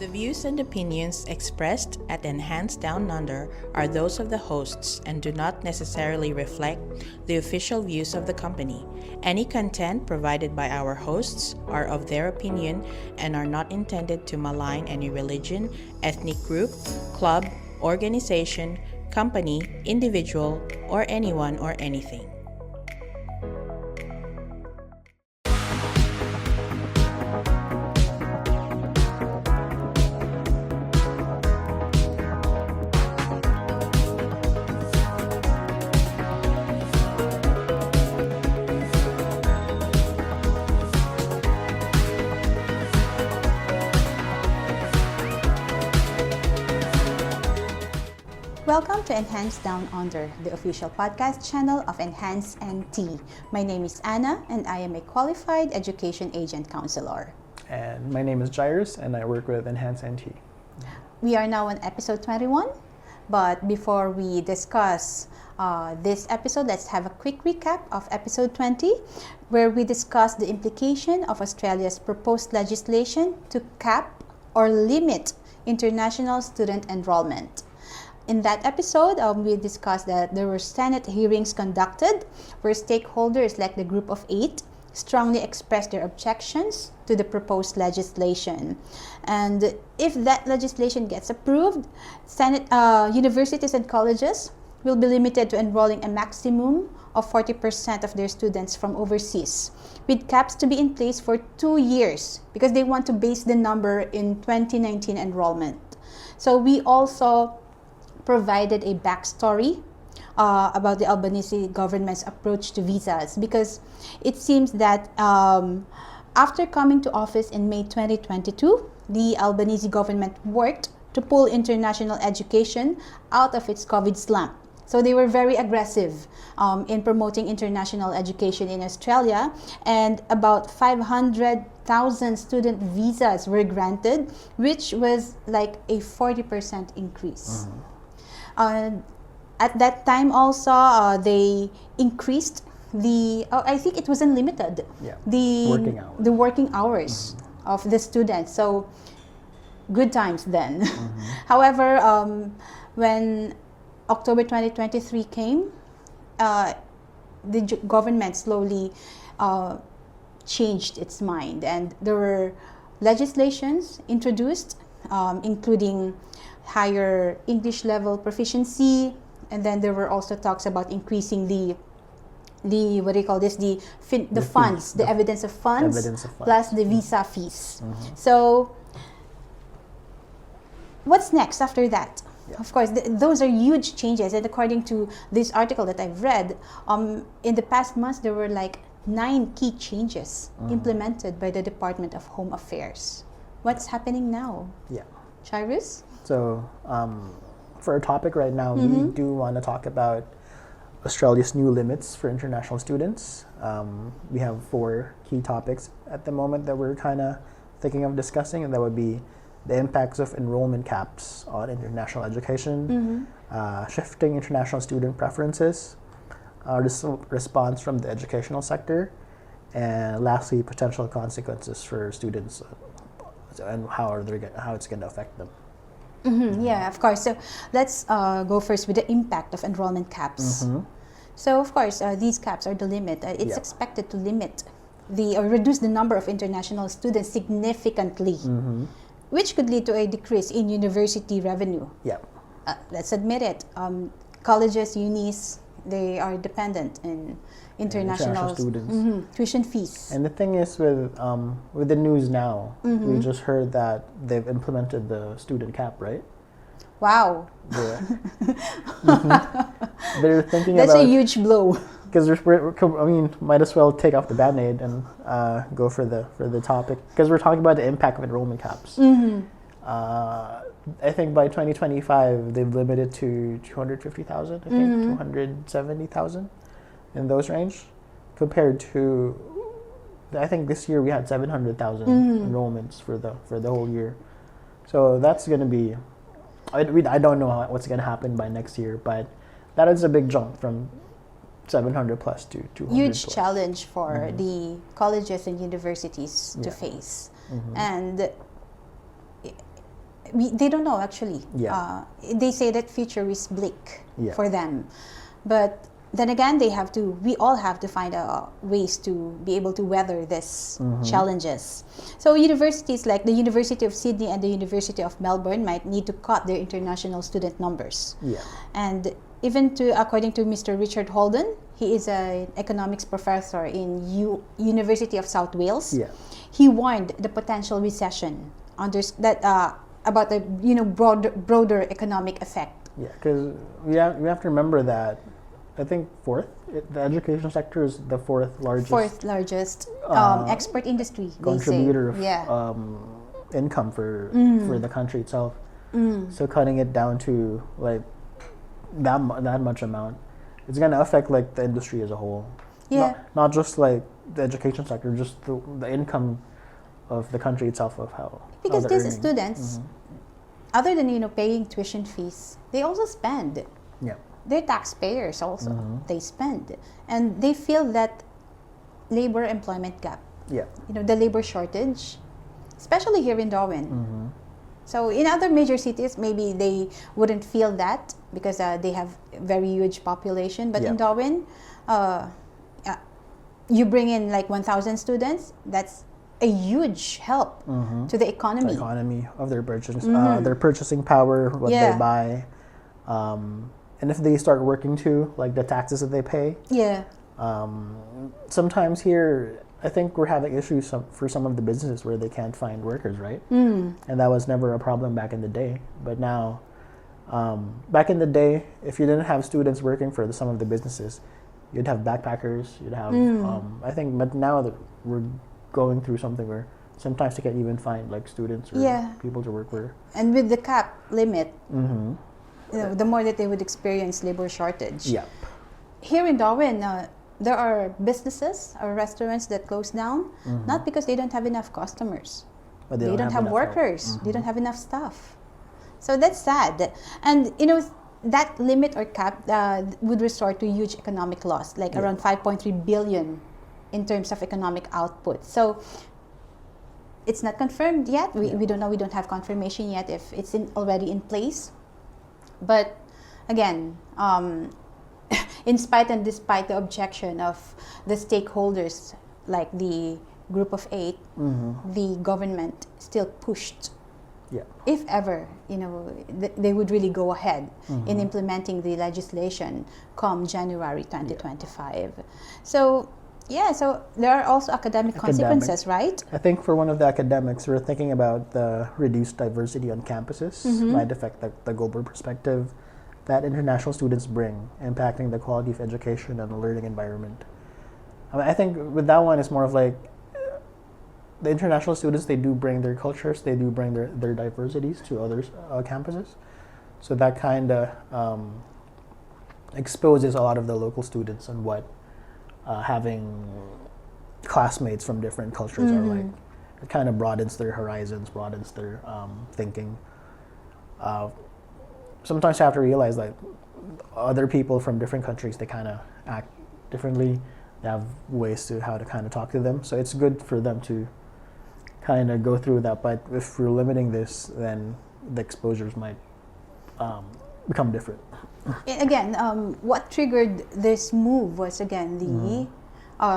The views and opinions expressed at Enhanced Down Under are those of the hosts and do not necessarily reflect the official views of the company. Any content provided by our hosts are of their opinion and are not intended to malign any religion, ethnic group, club, organization, company, individual, or anyone or anything. Welcome to Enhanced Down Under, the official podcast channel of Enhance NT. My name is Anna, and I am a qualified education agent counselor. And my name is Jairus, and I work with Enhance NT. We are now on episode 21, but before we discuss this episode, let's have a quick recap of episode 20, where we discuss the implication of Australia's proposed legislation to cap or limit international student enrollment. In that episode, we discussed that there were Senate hearings conducted where stakeholders like the Group of 8 strongly expressed their objections to the proposed legislation. And if that legislation gets approved, universities and colleges will be limited to enrolling a maximum of 40% of their students from overseas, with caps to be in place for 2 years because they want to base the number in 2019 enrollment. So we also provided a backstory about the Albanese government's approach to visas, because it seems that after coming to office in May 2022, the Albanese government worked to pull international education out of its COVID slump. So they were very aggressive in promoting international education in Australia, and about 500,000 student visas were granted, which was like a 40% increase. At that time also, they increased I think it was unlimited, the working hours of the students. So good times then. However, when October 2023 came, the government slowly changed its mind, and there were legislations introduced, including higher English level proficiency, and then there were also talks about increasing the funds, the evidence of funds, plus the visa fees. So what's next after that? Yeah. Of course, those are huge changes, and according to this article that I've read, in the past months there were like 9 key changes implemented by the Department of Home Affairs. What's happening now? Yeah. Cyrus? So, for our topic right now, we do want to talk about Australia's new limits for international students. We have 4 key topics at the moment that we're kind of thinking of discussing, and that would be the impacts of enrollment caps on international education, shifting international student preferences, response from the educational sector, and lastly, potential consequences for students and how it's going to affect them. Yeah, of course. So let's go first with the impact of enrollment caps. So of course, these caps are the limit. It's expected to limit or reduce the number of international students significantly, which could lead to a decrease in university revenue. Let's admit it. Colleges, unis, they are dependent in international students. Tuition fees. And the thing is with the news now, we just heard that they've implemented the student cap, right? Wow. They're thinking That's a huge blow. Because might as well take off the Band-Aid and go for the topic, because we're talking about the impact of enrollment caps. I think by 2025 they've limited to 250,000. I think 270,000 in those range, compared to I think this year we had 700,000 enrollments for the whole year. So that's going to be I don't know what's going to happen by next year, but that is a big jump from 700 plus to 200 huge plus. challenge for the colleges and universities to face. And they don't know actually. Yeah. They say that future is bleak Yeah. for them, but then again, we all have to find ways to be able to weather these challenges. So universities like the University of Sydney and the University of Melbourne might need to cut their international student numbers. Yeah. And according to Mr. Richard Holden, he is an economics professor in University of South Wales. Yeah. He warned the potential recession about the broader economic effect. Yeah, because we have to remember that I think the education sector is the fourth largest export industry, contributor they say. of income for the country itself. So cutting it down to like that much amount, it's gonna affect like the industry as a whole. Yeah. Not just like the education sector, just the income of the country itself, of how Because they're these earning. students, other than paying tuition fees, they also spend. Yeah. They're taxpayers also. They spend, and they feel that labor employment gap. Yeah. The labor shortage, especially here in Darwin. So in other major cities, maybe they wouldn't feel that because they have very huge population. But in Darwin, you bring in like 1,000 students. That's a huge help to the economy. The economy of their purchasing power, what they buy, and if they start working too, like the taxes that they pay. Yeah. Sometimes here, I think we're having issues for some of the businesses where they can't find workers, right? And that was never a problem back in the day. But now, back in the day, if you didn't have students working for some of the businesses, you'd have backpackers, you'd have, I think, but now that we're going through something where sometimes you can't even find like students or people to work with. And with the cap limit, the more that they would experience labor shortage. Yeah. Here in Darwin, there are businesses or restaurants that close down, not because they don't have enough customers. But they don't have enough workers. They don't have enough staff. So that's sad. And that limit or cap would resort to huge economic loss, like around 5.3 billion in terms of economic output. So it's not confirmed yet. We don't know. We don't have confirmation yet if it's already in place. But again, in spite and despite the objection of the stakeholders, like the Group of 8, the government still pushed. Yeah. If ever, they would really go ahead in implementing the legislation come January 2025. So there are also academic consequences, right? I think for one of the academics, we're thinking about the reduced diversity on campuses might affect the global perspective that international students bring, impacting the quality of education and the learning environment. I think with that one, it's more of like the international students, they do bring their cultures, they do bring their diversities to other campuses. So that kind of exposes a lot of the local students on what having classmates from different cultures are like. It kind of broadens their horizons, broadens their thinking. Sometimes you have to realize like other people from different countries, they kind of act differently. They have ways to how to kind of talk to them. So it's good for them to kind of go through that. But if we're limiting this, then the exposures might become different. Again, what triggered this move was again the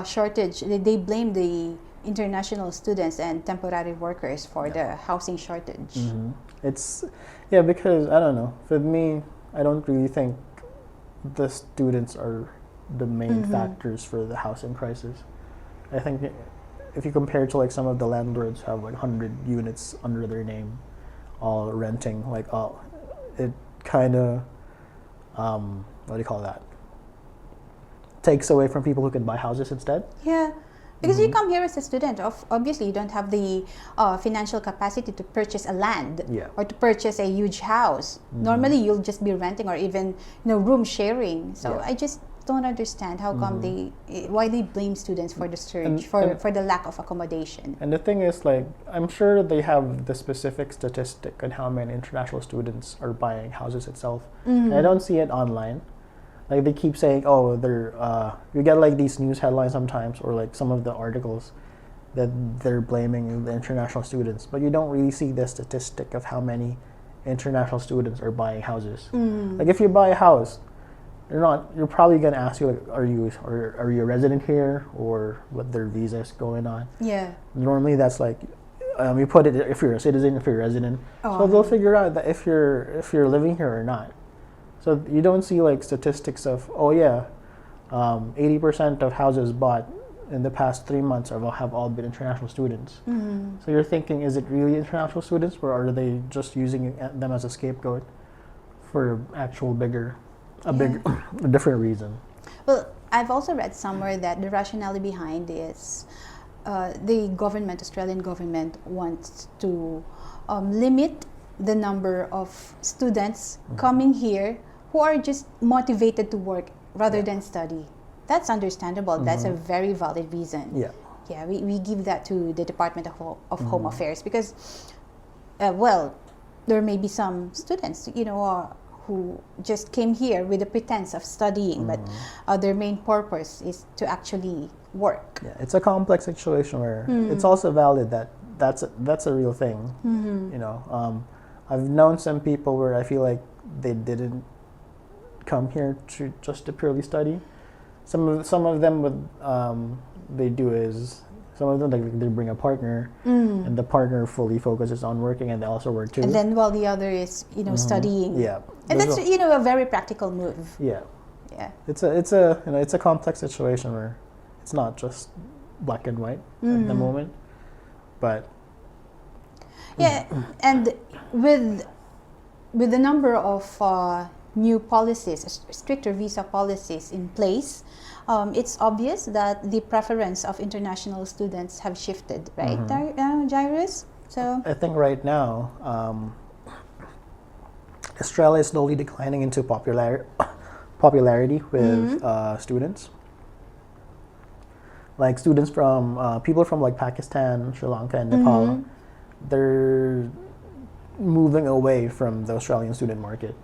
shortage. They blamed the international students and temporary workers for the housing shortage. It's because I don't know. For me, I don't really think the students are the main factors for the housing crisis. I think if you compare to like some of the landlords have like 100 units under their name, all renting, like it kind of what do you call that? Takes away from people who can buy houses instead. Yeah. Because you come here as a student, obviously you don't have the financial capacity to purchase a land or to purchase a huge house. Normally you'll just be renting or even room sharing. So I just don't understand how come why they blame students for the surge, for the lack of accommodation. And the thing is, like, I'm sure they have the specific statistic on how many international students are buying houses itself. I don't see it online. Like they keep saying, oh, they're you get like these news headlines sometimes, or like some of the articles, that they're blaming the international students, but you don't really see the statistic of how many international students are buying houses. Like if you buy a house, you're probably gonna ask you, like, are you a resident here, or what their visa is going on. Yeah. Normally that's like, you put it if you're a citizen, if you're a resident, so they'll figure out that if you're living here or not. So you don't see like statistics of 80% of houses bought in the past 3 months have all been international students. So you're thinking, is it really international students, or are they just using them as a scapegoat for actual a different reason? Well, I've also read somewhere that the rationale behind is the Australian government wants to limit the number of students coming here who are just motivated to work rather than study. That's understandable. That's a very valid reason. Yeah. Yeah, we give that to the Department of Home Affairs because, there may be some students, who just came here with the pretense of studying, but their main purpose is to actually work. Yeah, it's a complex situation where it's also valid that that's a real thing. I've known some people where I feel like they didn't come here to purely study. Some of them would they do is some of them like they bring a partner and the partner fully focuses on working and they also work too. And then while the other is studying. Yeah. And that's a very practical move. Yeah. Yeah. It's a complex situation where it's not just black and white at the moment, but yeah, and with the number of new policies, stricter visa policies in place, it's obvious that the preference of international students have shifted, right, Jairus? So I think right now Australia is slowly declining into popularity with students. Like students from people from like Pakistan, Sri Lanka, and Nepal, they're moving away from the Australian student market.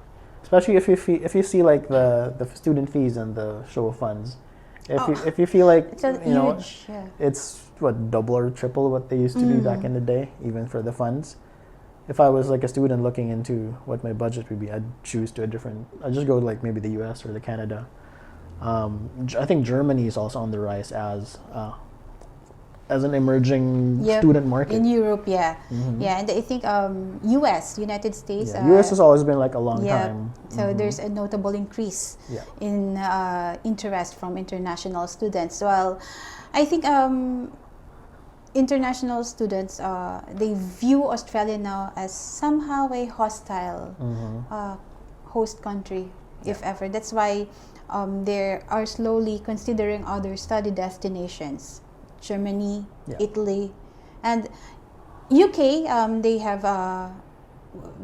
Especially if you see like the student fees and the show of funds, if you feel like it's huge, it's what double or triple what they used to be back in the day, even for the funds. If I was like a student looking into what my budget would be, I'd choose I'd just go to like maybe the U.S. or the Canada. I think Germany is also on the rise as an emerging student market. In Europe, yeah. And I think United States. U.S. has always been like a long time. So there's a notable increase in interest from international students. Well, I think international students, they view Australia now as somehow a hostile host country, if ever. That's why they are slowly considering other study destinations. Germany, Italy, and UK. They have,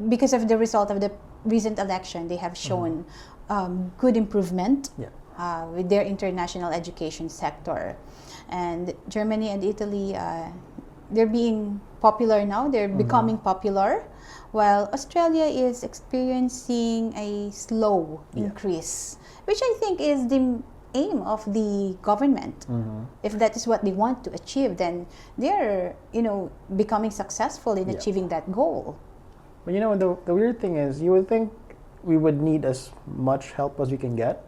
because of the result of the recent election, they have shown good improvement with their international education sector. And Germany and Italy, they're being popular now. They're becoming popular, while Australia is experiencing a slow increase, which I think is the aim of the government. If that is what they want to achieve, then they're becoming successful in achieving that goal. But the weird thing is, you would think we would need as much help as we can get,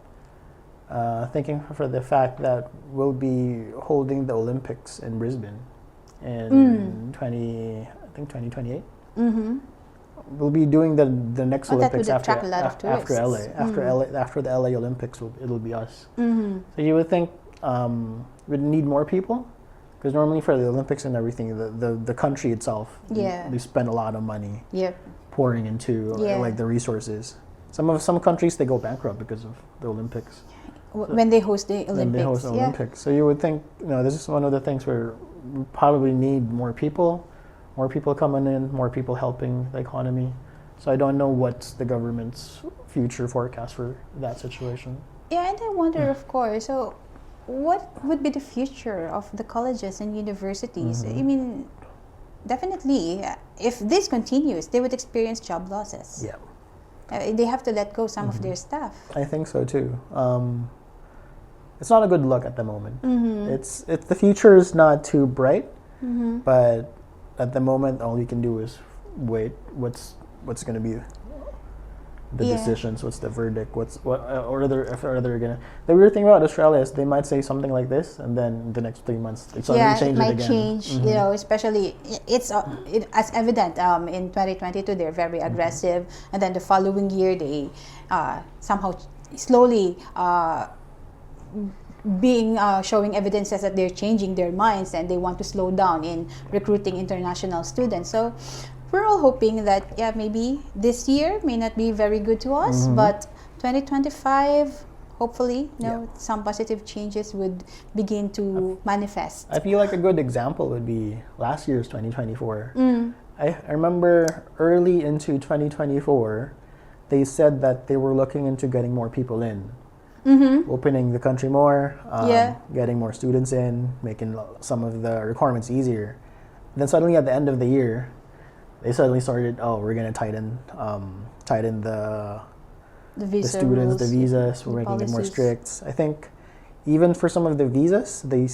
thinking for the fact that we'll be holding the Olympics in Brisbane in 2028. We'll be doing the next Olympics after LA. After the LA Olympics, it'll be us. So you would think we'd need more people, because normally for the Olympics and everything, the country itself, they spend a lot of money pouring into like the resources. Some countries, they go bankrupt because of the Olympics. When they host the Olympics. So you would think this is one of the things where we probably need more people coming in, more people helping the economy. So I don't know what's the government's future forecast for that situation. Yeah, and I wonder, of course, so what would be the future of the colleges and universities? I mean, definitely, if this continues, they would experience job losses. Yeah. They have to let go some of their staff. I think so too. It's not a good look at the moment. It's the future is not too bright. But at the moment, all you can do is wait. What's going to be the decisions? What's the verdict? Or are they gonna? The weird thing about Australia is they might say something like this, and then the next 3 months it suddenly changes it might again. change. You know, especially it's as evident in 2022 they're very aggressive, and then the following year they somehow slowly showing evidences that they're changing their minds and they want to slow down in recruiting international students. So we're all hoping that maybe this year may not be very good to us, but 2025 hopefully some positive changes would begin to manifest. I feel like a good example would be last year's 2024. I remember early into 2024 they said that they were looking into getting more people in. Opening the country more, getting more students in, making some of the requirements easier. Then suddenly at the end of the year, they suddenly started, we're going to tighten the visa students, rules, the visas, we're making it more strict. I think even for some of the visas, they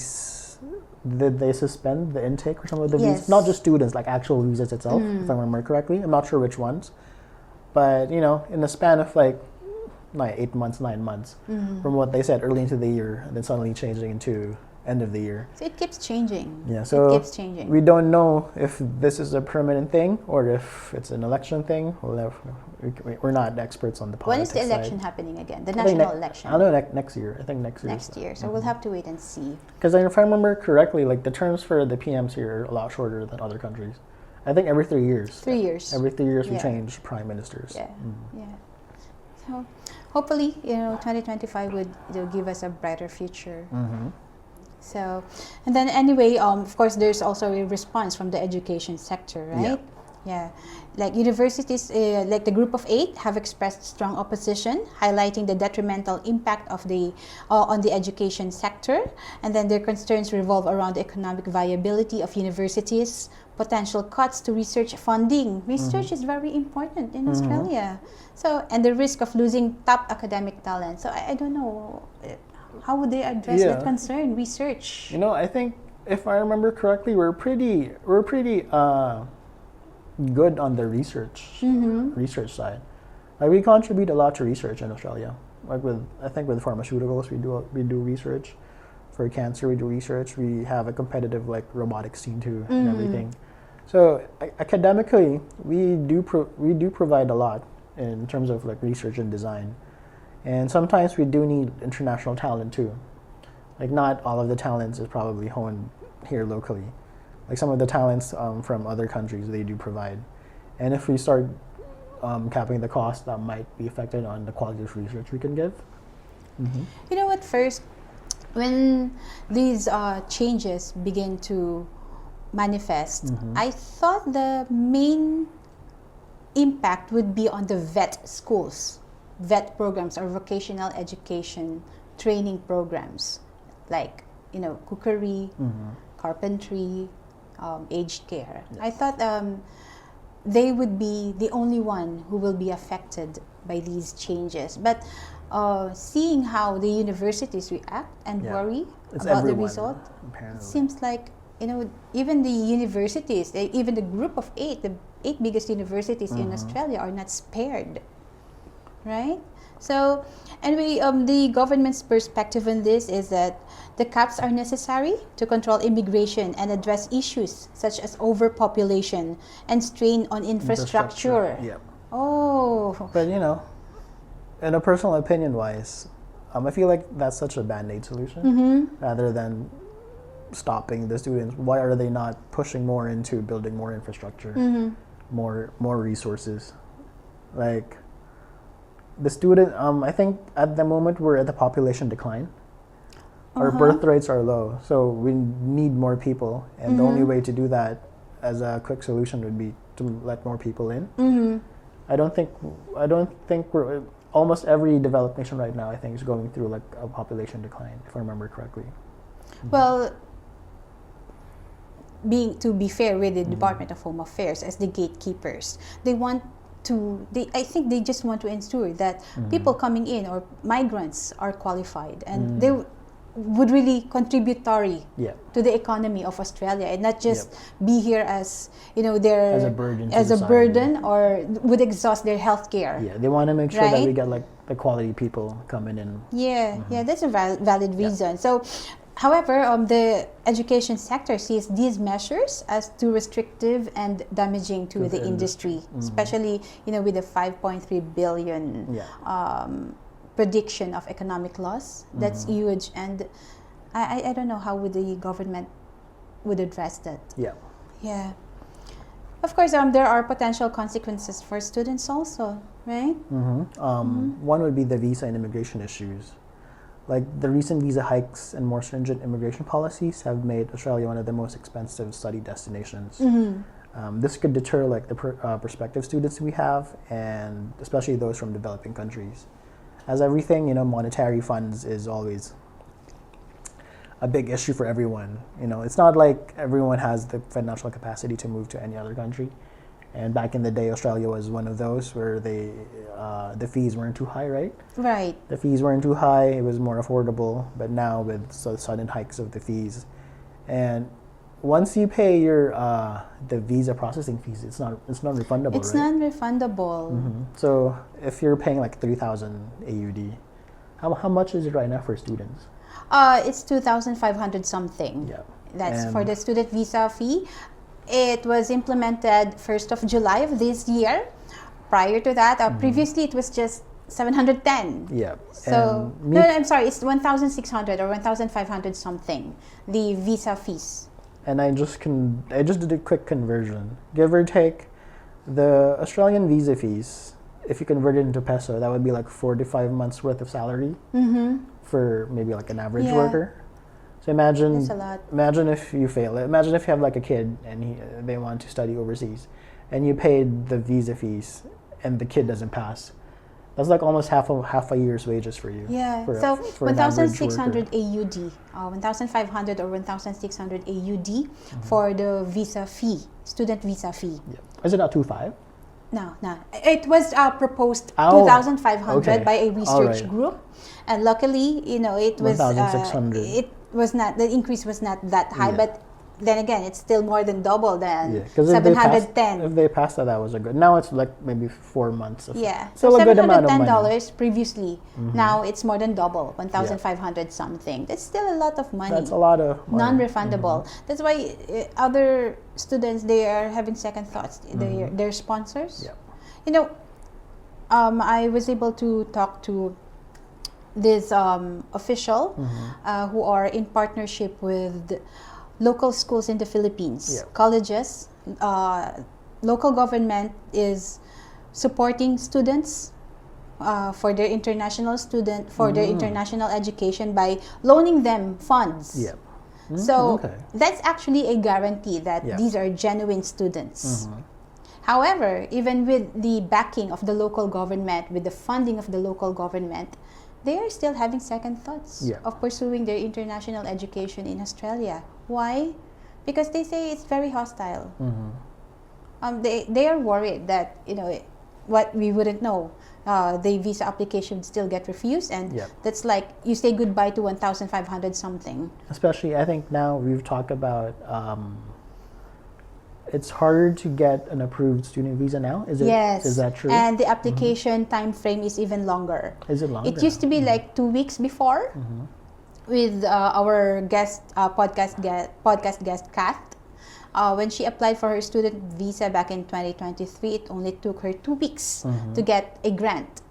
suspend the intake for some of the visas. Not just students, like actual visas itself, if I remember correctly. I'm not sure which ones. But, in the span of 8 months, 9 months, from what they said early into the year, and then suddenly changing into end of the year. So it keeps changing. Yeah, so it keeps changing. We don't know if this is a permanent thing or if it's an election thing. We're not experts on the politics When is the election happening again? The national election? I don't know, next year. I think next year. Next year. So we'll have to wait and see. Because if I remember correctly, the terms for the PMs here are a lot shorter than other countries. I think every 3 years. 3 years. Every 3 years we change prime ministers. Yeah. So hopefully, 2025 would give us a brighter future. So, and then anyway, of course, there's also a response from the education sector, right? Yeah. Like universities, like the Group of 8 have expressed strong opposition, highlighting the detrimental impact of on the education sector. And then their concerns revolve around the economic viability of universities, potential cuts to research funding. Research is very important in Australia. So, and the risk of losing top academic talent. So I don't know, how would they address that concern, research? I think if I remember correctly, we're pretty good on the research side. We contribute a lot to research in Australia. I think with pharmaceuticals, we do research. For cancer, we do research. We have a competitive robotics team too, and everything. So academically, we do provide a lot in terms of research and design. And sometimes we do need international talent too. Not all of the talents is probably honed here locally. Some of the talents from other countries they do provide. And if we start capping the cost, that might be affected on the quality of research we can give. You know what, first, when these changes begin to manifest, I thought the main impact would be on the VET schools. VET programs or vocational education training programs cookery, carpentry, aged care. I thought they would be the only one who will be affected by these changes. But seeing how the universities react and worry about the result, apparently. It seems like even the universities, even the Group of 8, the 8 biggest universities in Australia are not spared. Right? So, anyway, the government's perspective on this is that the caps are necessary to control immigration and address issues such as overpopulation and strain on infrastructure. Yep. Oh. But, in a personal opinion-wise, I feel like that's such a band-aid solution rather than stopping the students. Why are they not pushing more into building more infrastructure, more resources? The student, I think at the moment we're at the population decline. Our birth rates are low, so we need more people, and the only way to do that as a quick solution would be to let more people in. I don't think we're almost every developed nation right now, I think, is going through a population decline, if I remember correctly. Well, to be fair with the Department of Home Affairs as the gatekeepers, I think they just want to ensure that people coming in or migrants are qualified, and would really contributory Yeah. to the economy of Australia, and not just be here as their As a burden to as a society. burden, or would exhaust their healthcare. Yeah, they want to make sure that we Right? get like the quality people coming in. Yeah, that's a valid reason. So, however, the education sector sees these measures as too restrictive and damaging to the industry, especially with the 5.3 billion Yeah. prediction of economic loss. That's huge, and I don't know how would the government would address that. Yeah. Yeah. Of course, there are potential consequences for students also, right? One would be the visa and immigration issues. Like the recent visa hikes and more stringent immigration policies have made Australia one of the most expensive study destinations. This could deter like the prospective students we have, and especially those from developing countries. As everything, monetary funds is always a big issue for everyone. It's not like everyone has the financial capacity to move to any other country. And back in the day, Australia was one of those where the fees weren't too high, right? Right. The fees weren't too high; it was more affordable. But now, with sudden hikes of the fees, and once you pay your the visa processing fees, it's not refundable. It's right? non-refundable. So if you're paying like 3,000 AUD, how much is it right now for students? It's 2,500 something. Yeah. That's And- for the student visa fee. It was implemented 1st of July of this year. Prior to that, previously it was just 710. Yeah. So, And me- no, I'm sorry, it's 1,600 or 1,500 something, the visa fees. And I just did a quick conversion, give or take, the Australian visa fees. If you convert it into peso, that would be like 4 to 5 months worth of salary for maybe like an average Yeah. worker. So imagine That's a lot. Imagine if you fail. Imagine if you have like a kid and they want to study overseas, and you paid the visa fees, and the kid doesn't pass. That's like almost half a year's wages for you. Yeah, for a- so for an average 1,600 worker. AUD, 1,500 or 1,600 AUD for the visa fee, student visa fee. Yeah. Is it not 2.5? No. It was proposed Oh, 2,500 okay. by a research Alright. group, and luckily, it was 1,600. it was not, the increase was not that high, Yeah. but then again, it's still more than double than Yeah, because 710. if they passed that was a good. Now it's like maybe 4 months. Of Yeah, still so a good amount of money. $710 previously. Now it's more than double, 1,500 something. That's still a lot of money. That's a lot of money. Non-refundable. That's why other students, they are having second thoughts. Their sponsors. Yeah. I was able to talk to this official who are in partnership with local schools in the Philippines, Yeah. colleges. Local government is supporting students for their international their international education by loaning them funds. Yeah. So Okay. that's actually a guarantee that Yeah. these are genuine students. However, even with the backing of the local government, with the funding of the local government, they are still having second thoughts Yeah. of pursuing their international education in Australia. Why? Because they say it's very hostile. They are worried that, what we wouldn't know, the visa application would still get refused, and Yeah. that's like you say goodbye to 1,500 something. Especially, I think now we've talked about it's harder to get an approved student visa now. Is it? Yes. Is that true? And the application time frame is even longer. Is it longer? It used to be like 2 weeks before. With our podcast guest Kath, when she applied for her student visa back in 2023, it only took her 2 weeks to get a grant.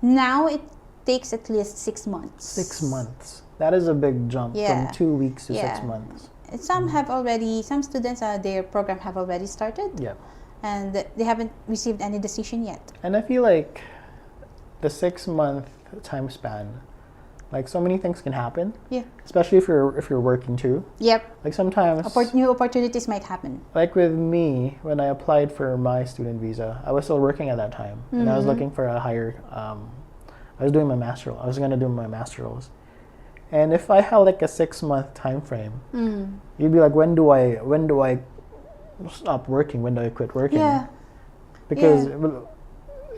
Now it takes at least 6 months. 6 months. That is a big jump Yeah. from 2 weeks to Yeah. 6 months. Some have already. Some students, their program have already started, Yeah. and they haven't received any decision yet. And I feel like the 6-month time span, like so many things can happen. Yeah. Especially if you're working too. Yep. Like sometimes, New opportunities might happen. like with me, when I applied for my student visa, I was still working at that time, and I was looking for a higher. I was doing my master's. I was gonna do my master's, and if I had like a 6-month time frame, you'd be like, when do I stop working? When do I quit working? Yeah. Because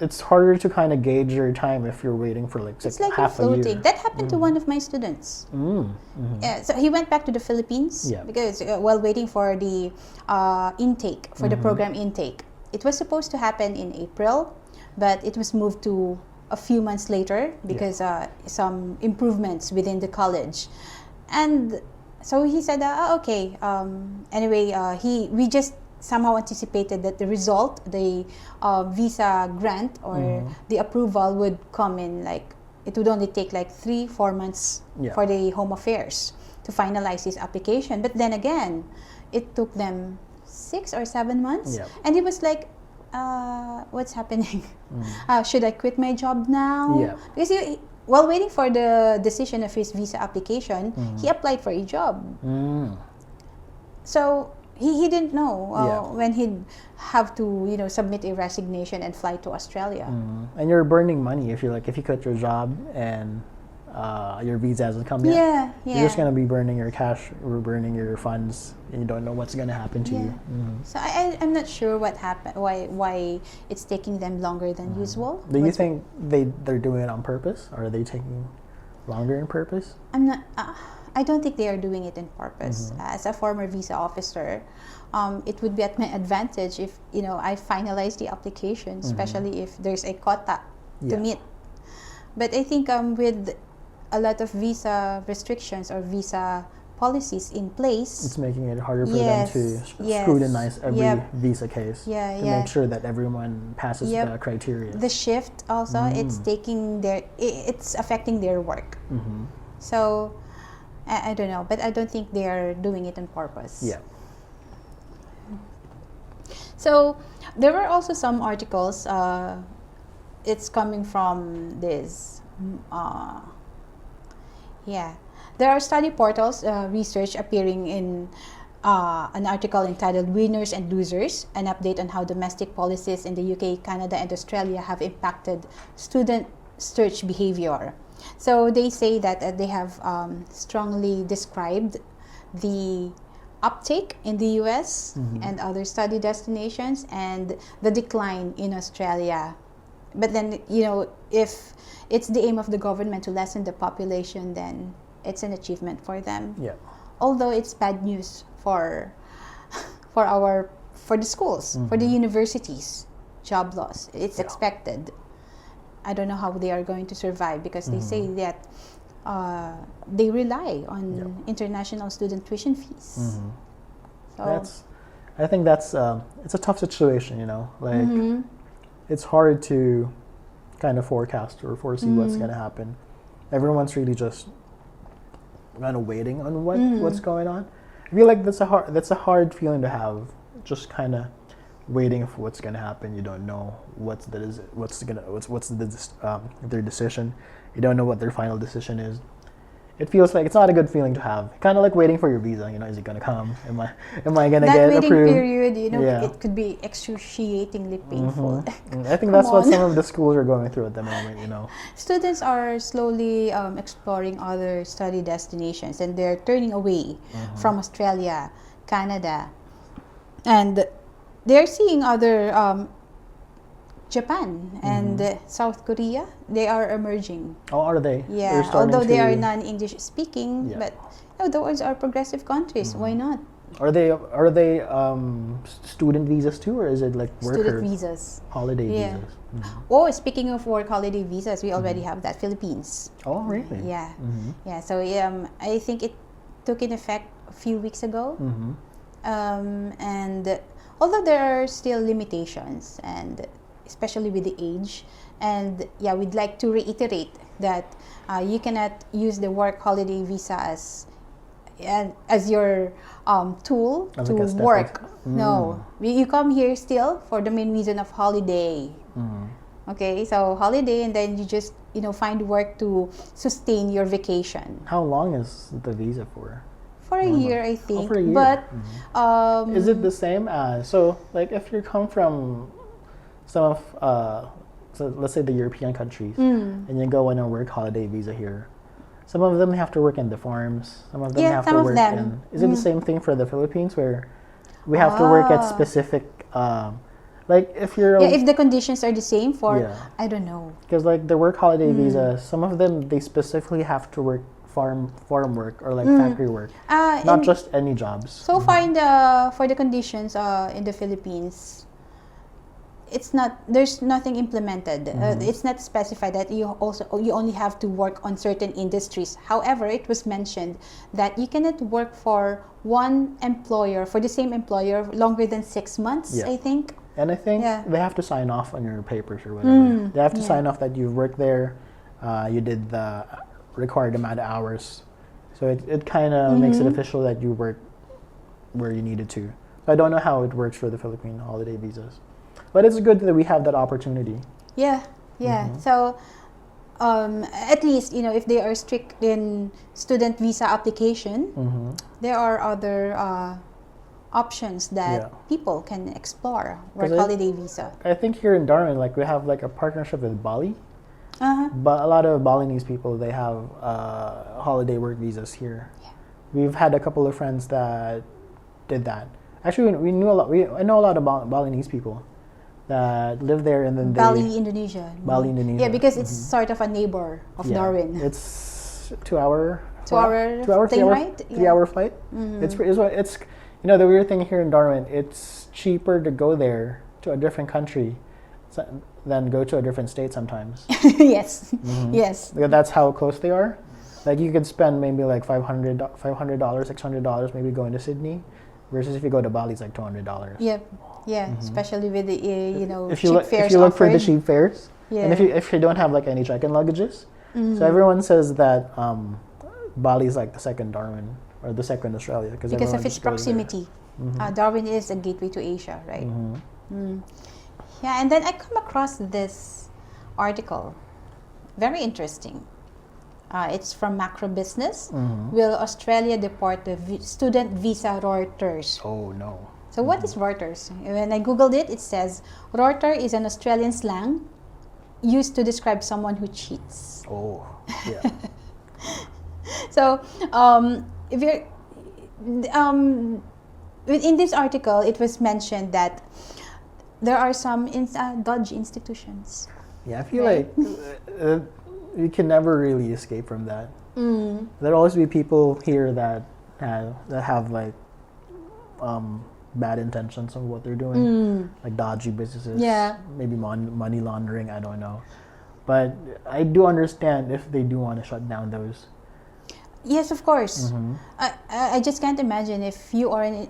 it's harder to kind of gauge your time if you're waiting for like It's like half a floating. year. That happened to one of my students. So he went back to the Philippines Yeah. because while waiting for the intake, for the program intake. It was supposed to happen in April, but it was moved to a few months later because some improvements within the college. And so he said, okay. Anyway, we just somehow anticipated that the result, the visa grant or the approval would come in like, it would only take like 3-4 months for the Home Affairs to finalize his application. But then again, it took them 6 or 7 months. And he was like, what's happening? Should I quit my job now? Because while waiting for the decision of his visa application, he applied for a job. So he didn't know when he'd have to submit a resignation and fly to Australia. And you're burning money if you quit your job and your visa hasn't come yet. You're just gonna be burning your cash or burning your funds, and you don't know what's gonna happen to you. So I'm not sure what happened, why it's taking them longer than usual. Do you think they're doing it on purpose, or are they taking longer on purpose? I'm not. I don't think they are doing it in purpose. As a former visa officer, it would be at my advantage if I finalize the application, especially if there's a quota to meet. But I think with a lot of visa restrictions or visa policies in place, it's making it harder for them to scrutinize every visa case to make sure that everyone passes the criteria. The shift also, it's affecting their work. So I don't know, but I don't think they are doing it on purpose. So there were also some articles. It's coming from this. There are study portals, research appearing in an article entitled Winners and Losers, an update on how domestic policies in the UK, Canada, and Australia have impacted student search behavior. So they say that they have strongly described the uptake in the US and other study destinations and the decline in Australia. But then, if it's the aim of the government to lessen the population, then it's an achievement for them. Although it's bad news for the schools, for the universities, job loss. It's expected. I don't know how they are going to survive because they say that they rely on international student tuition fees. So I think that's it's a tough situation, it's hard to kind of forecast or foresee what's going to happen. Everyone's really just kind of waiting on what's going on. I feel like that's a hard feeling to have, just kind of waiting for what's going to happen. You don't know what's their decision. You don't know what their final decision is. It feels like it's not a good feeling to have. Kind of like waiting for your visa. Is it gonna come? Am I gonna get approved? That waiting period, it could be excruciatingly painful. I think that's what some of the schools are going through at the moment. Students are slowly exploring other study destinations, and they're turning away from Australia, Canada, and they're seeing other Japan and South Korea. They are emerging. Oh, are they? Yeah, although they are non-English speaking, but those are progressive countries. Why not? Are they student visas too, or is it like worker student visas, holiday visas? Oh, speaking of work holiday visas, we already have that, Philippines. Oh, really? Yeah, yeah. So I think it took in effect a few weeks ago, and although there are still limitations, and especially with the age, and we'd like to reiterate that you cannot use the work holiday visa as your tool to work. No, you come here still for the main reason of holiday. Okay, so holiday, and then you just find work to sustain your vacation. How long is the visa for? For a year, I think. For a year. But is it the same as, so like if you come from some of so let's say the European countries, and you go on a work holiday visa here, some of them have to work in the farms, some of them have to work in, is it the same thing for the Philippines, where we have to work at specific Like if you're Yeah, if the conditions are the same for, Yeah. I don't know. because like the work holiday visa, some of them they specifically have to work farm work or like factory work, not And just any jobs. so far for the conditions in the Philippines, it's not, there's nothing implemented. It's not specified that you only have to work on certain industries. However, it was mentioned that you cannot work for one employer, for the same employer, longer than 6 months. Yeah. I think. And I think Yeah. they have to sign off on your papers or whatever. They have to yeah. sign off that you've worked there, you did the required amount of hours. So it kind of makes it official that you worked where you needed to. So I don't know how it works for the Philippine holiday visas. But it's good that we have that opportunity. Yeah, yeah. So, at least, you know, if they are strict in student visa application, there are other options that Yeah. people can explore. Work 'Cause holiday visa. I think here in Darwin, like we have like a partnership with Bali. Uh-huh. But a lot of Balinese people, they have holiday work visas here. We've had a couple of friends that did that. Actually, we knew a lot. I know a lot of Balinese people that live there, and then Bali, Indonesia. Bali, Indonesia. Yeah, because it's sort of a neighbor of Darwin. It's 2 hour. 2 hour 2 hour, thing, 3 hour, right? 3 hour flight. It's you know, the weird thing here in Darwin. It's cheaper to go there to a different country than go to a different state sometimes. Yes, yes. Because that's how close they are. Like you could spend maybe like $500, $600 maybe going to Sydney, versus if you go to Bali, it's like $200. Yep. Yeah, especially with the you know, If you cheap look, fares if you look for the offered. cheap fares, and Yeah. if you don't have like any check-in luggages, so everyone says that Bali is like the second Darwin or the second Australia Because everyone of its just goes there. proximity. Darwin is a gateway to Asia, right? Yeah, and then I come across this article, very interesting. It's from Macro Business. Will Australia deport the student visa roiters? Oh no. So what is roiters? When I googled it, it says roiter is an Australian slang used to describe someone who cheats. Oh yeah. So if you're in this article, it was mentioned that there are some dodgy institutions. Yeah, I feel Right. like you can never really escape from that. There'll always be people here that have like bad intentions of what they're doing, like dodgy businesses, Yeah. maybe money laundering. I don't know, but I do understand if they do want to shut down those. Yes, of course. I just can't imagine if you are a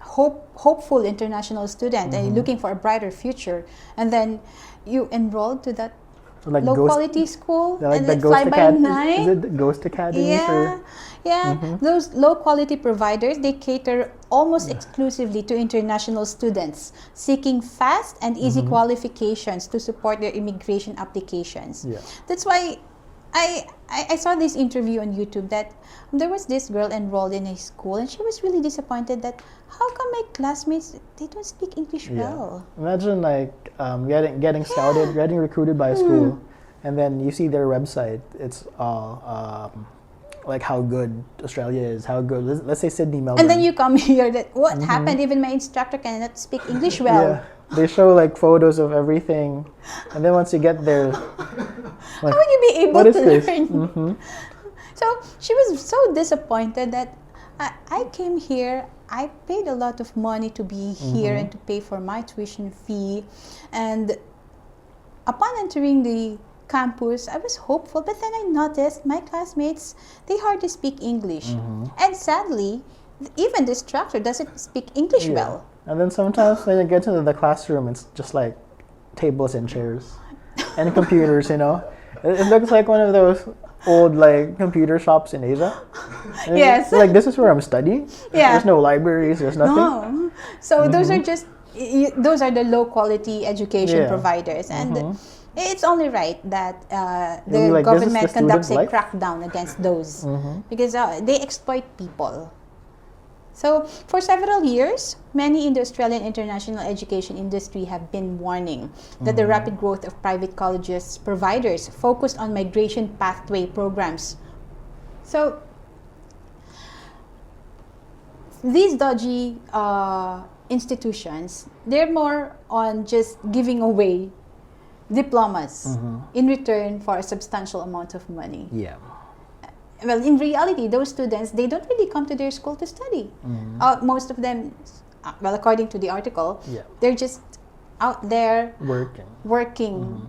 hopeful international student and you're looking for a brighter future, and then you enrolled to that Like low Ghost- quality school like and the then Ghost fly by Acad- night. Is it the Ghost Academies? Yeah, Or, yeah. Those low quality providers, they cater almost exclusively to international students seeking fast and easy qualifications to support their immigration applications. Yeah. That's why I saw this interview on YouTube that there was this girl enrolled in a school and she was really disappointed that how come my classmates, they don't speak English well. Imagine like getting scouted, getting recruited by a school, and then you see their website. It's all like how good Australia is, how good. Let's say Sydney, Melbourne. And then you come here that what happened? Even my instructor cannot speak English well. Yeah, they show like photos of everything, and then once you get there, How would you be able what is to this? learn? So she was so disappointed that I came here, I paid a lot of money to be here and to pay for my tuition fee. And upon entering the campus, I was hopeful, but then I noticed my classmates, they hardly speak English. And sadly, even the instructor doesn't speak English well. And then sometimes when you get into the classroom, it's just like tables and chairs and computers. You know, it looks like one of those old like computer shops in Asia. And Yes. it's like this is where I'm studying. Yeah. There's no libraries. There's nothing. No. So those are just, those are the low quality education Yeah. providers. And it's only right that You'll be the like, this is government the conducts a student life? crackdown against those because they exploit people. So for several years, many in the Australian international education industry have been warning that the rapid growth of private colleges providers focused on migration pathway programs. So these dodgy institutions, they're more on just giving away diplomas in return for a substantial amount of money. Yeah. Well, in reality, those students, they don't really come to their school to study. Most of them, well, according to the article, Yeah. they're just out there Working.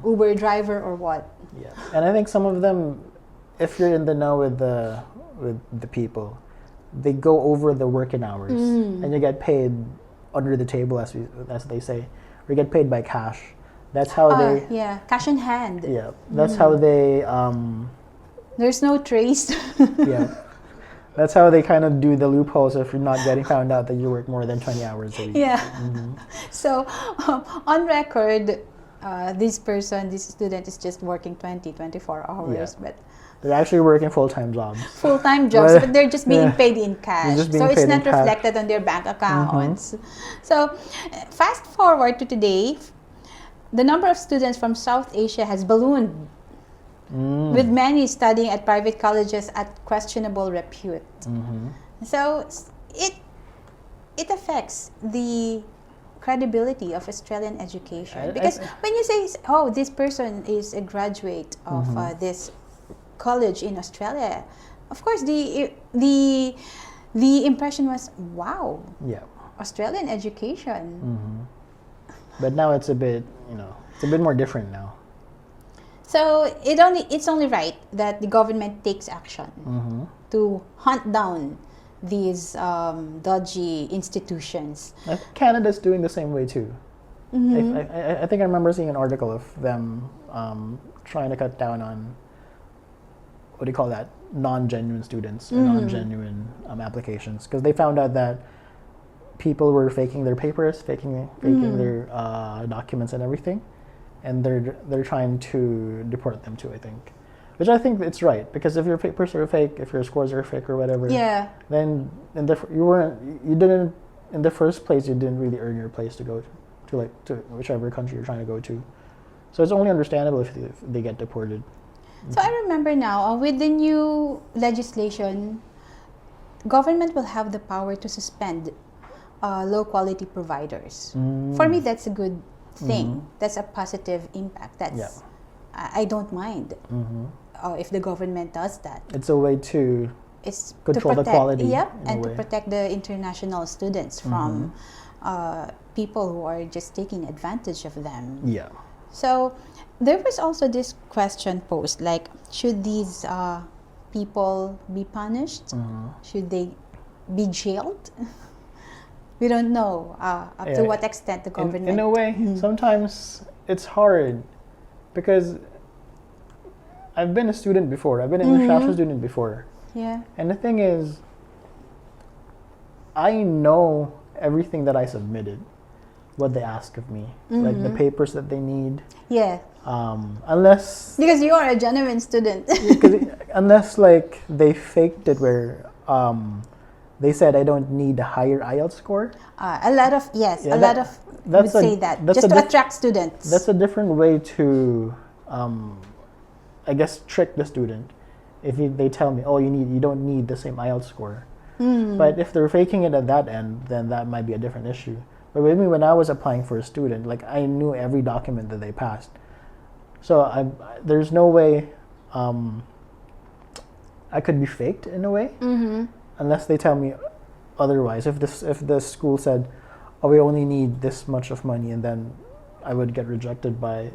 Uber driver or what. Yeah. And I think some of them, if you're in the know with the people, they go over the working hours, and you get paid under the table, as they say, or you get paid by cash. That's how they. Yeah, cash in hand. Yeah. That's how they. There's no trace. Yeah. That's how they kind of do the loopholes if you're not getting found out that you work more than 20 hours a week. Yeah. So, on record, this student is just working 24 hours, but They're actually working full-time jobs. full-time jobs, but they're just being paid in cash. just being So it's paid in not cash. reflected on their bank accounts. So, fast forward to today, the number of students from South Asia has ballooned, with many studying at private colleges at questionable repute. So it affects the credibility of Australian education, because when you say, oh, this person is a graduate of this college in Australia, of course the impression was, wow, Yeah. Australian education. But now it's a bit, it's a bit more different now. So it's only right that the government takes action to hunt down these dodgy institutions. Canada's doing the same way too. I think I remember seeing an article of them trying to cut down on, what do you call that, non-genuine students, or non-genuine applications, because they found out that people were faking their papers, faking their documents and everything, and they're trying to deport them too, I think. Which I think it's right, because if your papers are fake, if your scores are fake or whatever, then in the first place you didn't really earn your place to go to whichever country you're trying to go to. So it's only understandable if they get deported. So I remember now, with the new legislation, government will have the power to suspend low quality providers. For me, that's a good thing. That's a positive impact. I don't mind if the government does that. It's a way to control the quality. Yep, and to protect the international students from people who are just taking advantage of them. Yeah. So there was also this question posed, like, should these people be punished? Should they be jailed? We don't know up to what extent the government... In a way, sometimes it's hard, because I've been a student before. I've been an international student before. Yeah. And the thing is, I know everything that I submitted, what they ask of me, like the papers that they need. Yeah. Unless... Because you are a genuine student. unless, like, they faked it where... they said I don't need a higher IELTS score. A lot of would say that, just to attract students. That's a different way to, I guess, trick the student. If they tell me, oh, you don't need the same IELTS score. But if they're faking it at that end, then that might be a different issue. But with me, when I was applying for a student, like, I knew every document that they passed. So there's no way I could be faked in a way. Unless they tell me otherwise. If the school said, oh, we only need this much of money, and then I would get rejected by,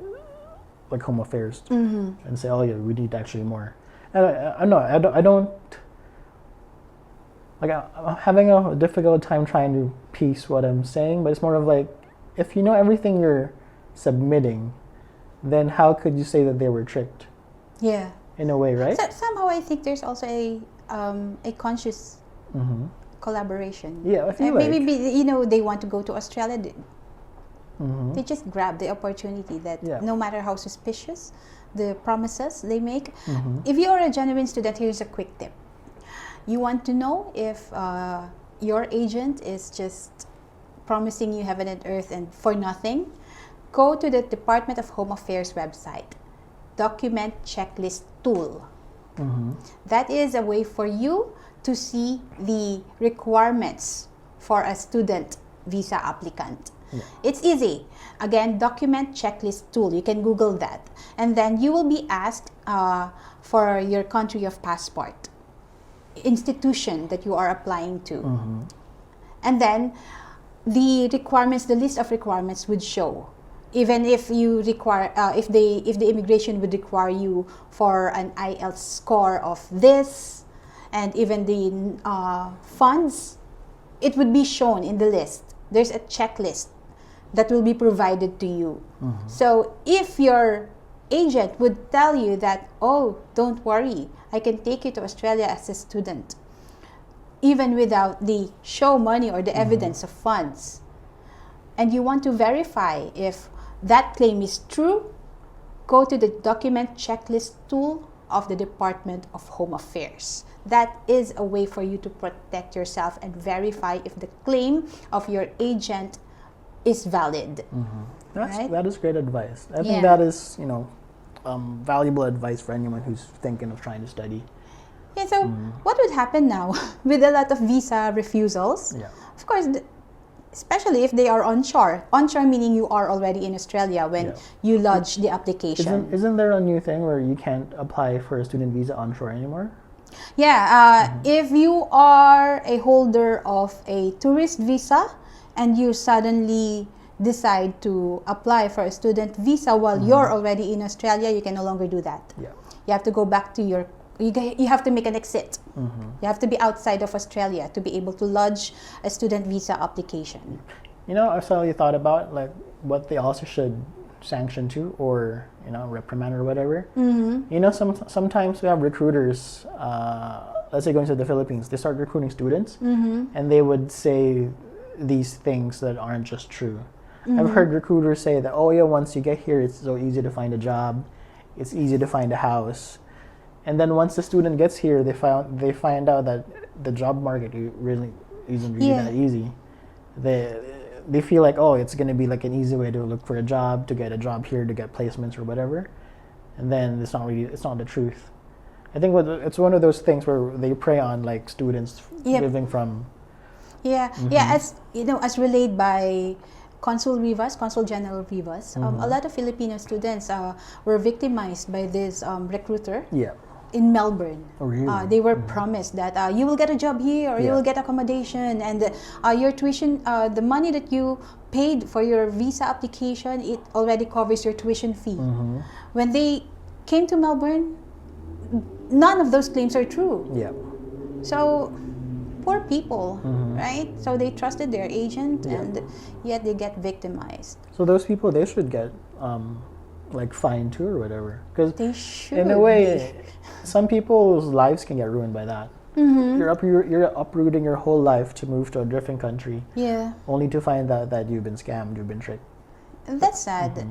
like, Home Affairs and say, oh yeah, we need actually more. And I don't like, I'm having a difficult time trying to piece what I'm saying, but it's more of like, if you know everything you're submitting, then how could you say that they were tricked? Yeah. In a way, right? So, somehow I think there's also a conscious collaboration. Yeah, I feel like maybe they want to go to Australia. They just grab the opportunity that no matter how suspicious the promises they make. If you are a genuine student, here's a quick tip. You want to know if your agent is just promising you heaven and earth and for nothing? Go to the Department of Home Affairs website, Document Checklist Tool. That is a way for you to see the requirements for a student visa applicant. Yeah. It's easy. Again, document checklist tool. You can Google that. And then you will be asked for your country of passport, institution that you are applying to. And then the requirements, the list of requirements would show. Even if you require, if the immigration would require you for an IELTS score of this, and even the funds, it would be shown in the list. There's a checklist that will be provided to you. So if your agent would tell you that, oh, don't worry, I can take you to Australia as a student, even without the show money or the evidence of funds, and you want to verify if that claim is true, go to the document checklist tool of the Department of Home Affairs. That is a way for you to protect yourself and verify if the claim of your agent is valid. Right? That is great advice. I think Yeah. that is, valuable advice for anyone who's thinking of trying to study. Yeah, so what would happen now with a lot of visa refusals? Yeah. Of course, especially if they are onshore. Onshore meaning you are already in Australia when you lodge the application. Isn't there a new thing where you can't apply for a student visa onshore anymore? Yeah, if you are a holder of a tourist visa and you suddenly decide to apply for a student visa while you're already in Australia, you can no longer do that. Yeah. You have to go back to you have to make an exit. You have to be outside of Australia to be able to lodge a student visa application. I suddenly thought about like what they also should sanction to, or reprimand or whatever. Sometimes we have recruiters. Let's say going to the Philippines, they start recruiting students, and they would say these things that aren't just true. I've heard recruiters say that, oh yeah, once you get here, it's so easy to find a job, it's easy to find a house. And then once the student gets here, they find out that the job market really isn't really that easy. They feel like, oh, it's going to be like an easy way to look for a job, to get a job here, to get placements or whatever. And then it's not the truth. I think it's one of those things where they prey on like students living from. Yeah, as as relayed by Consul General Rivas, a lot of Filipino students were victimized by this recruiter. Yeah. In Melbourne. Oh, really? They were promised that you will get a job here, or you will get accommodation, and your tuition, the money that you paid for your visa application, it already covers your tuition fee. When they came to Melbourne, none of those claims are true. Yeah. So poor people, right? So they trusted their agent, and yet they get victimized. So those people, they should get like fined too or whatever, because They should. in a way, some people's lives can get ruined by that. You're uprooting your whole life to move to a different country, only to find out that you've been scammed, you've been tricked. That's sad.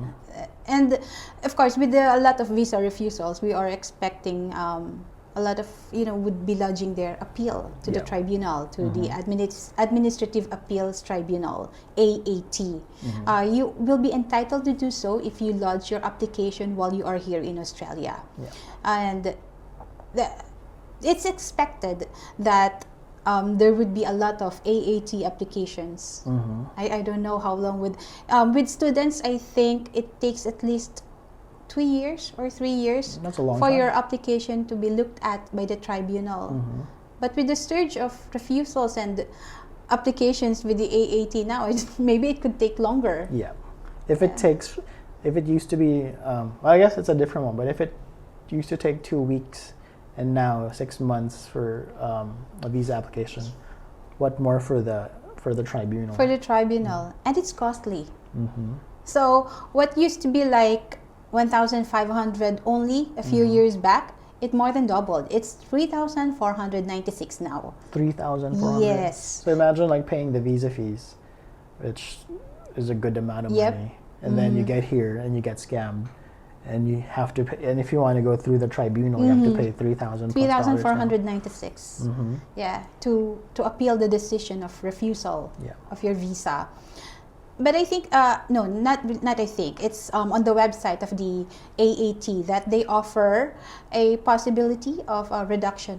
And of course, with a lot of visa refusals, we are expecting a lot of would be lodging their appeal to the tribunal, to the Administrative Appeals Tribunal, AAT. You will be entitled to do so if you lodge your application while you are here in Australia. And it's expected that there would be a lot of AAT applications. I don't know how long with students. I think it takes at least 2 years or 3 years That's a long for time. your application to be looked at by the tribunal. But with the surge of refusals and applications with the AAT now, maybe it could take longer. Yeah. If it used to be, well, I guess it's a different one, but if it used to take 2 weeks and now 6 months for a visa application, what more for the tribunal? For the tribunal. And it's costly. So what used to be like 1,500 only a few years back, it more than doubled. It's 3,496 now. 3,400. Yes. So imagine like paying the visa fees, which is a good amount of money, and then you get here and you get scammed, and you have to pay, and if you want to go through the tribunal, you have to pay $3,496. Yeah, to appeal the decision of refusal of your visa. But I think, no, not I think. It's on the website of the AAT that they offer a possibility of a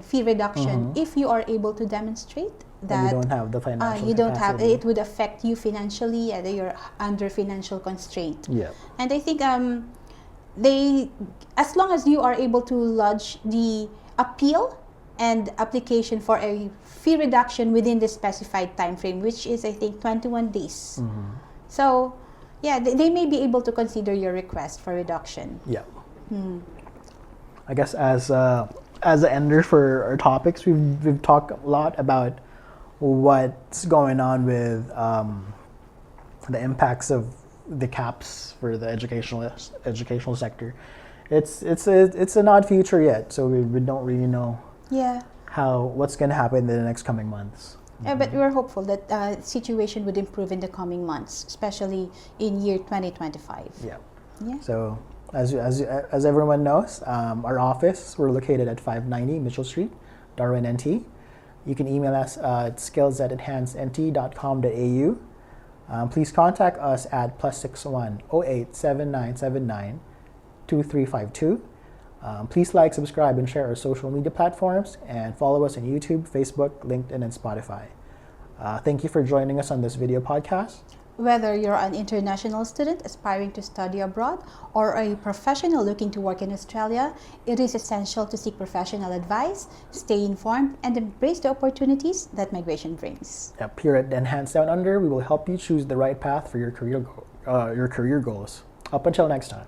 fee reduction, if you are able to demonstrate When you that don't have the financial you don't have, capacity. it would affect you financially, and you're under financial constraint. Yeah. And I think they, as long as you are able to lodge the appeal and application for a fee reduction within the specified time frame, which is I think 21 days. So yeah, they may be able to consider your request for reduction. Yeah. I guess as an ender for our topics, we've talked a lot about what's going on with the impacts of the caps for the educational sector. It's an odd future yet, so we don't really know Yeah. what's going to happen in the next coming months. Yeah, but we're hopeful that situation would improve in the coming months, especially in year 2025. Yeah. Yeah. So as everyone knows, our office, we're located at 590 Mitchell Street, Darwin, NT. You can email us at skills@enhancednt.com.au. Please contact us at +61 08 7979 2352. Please like, subscribe, and share our social media platforms, and follow us on YouTube, Facebook, LinkedIn, and Spotify. Thank you for joining us on this video podcast. Whether you're an international student aspiring to study abroad or a professional looking to work in Australia, it is essential to seek professional advice, stay informed, and embrace the opportunities that migration brings. Here at Enhanced Down Under, we will help you choose the right path for your career goals. Up until next time.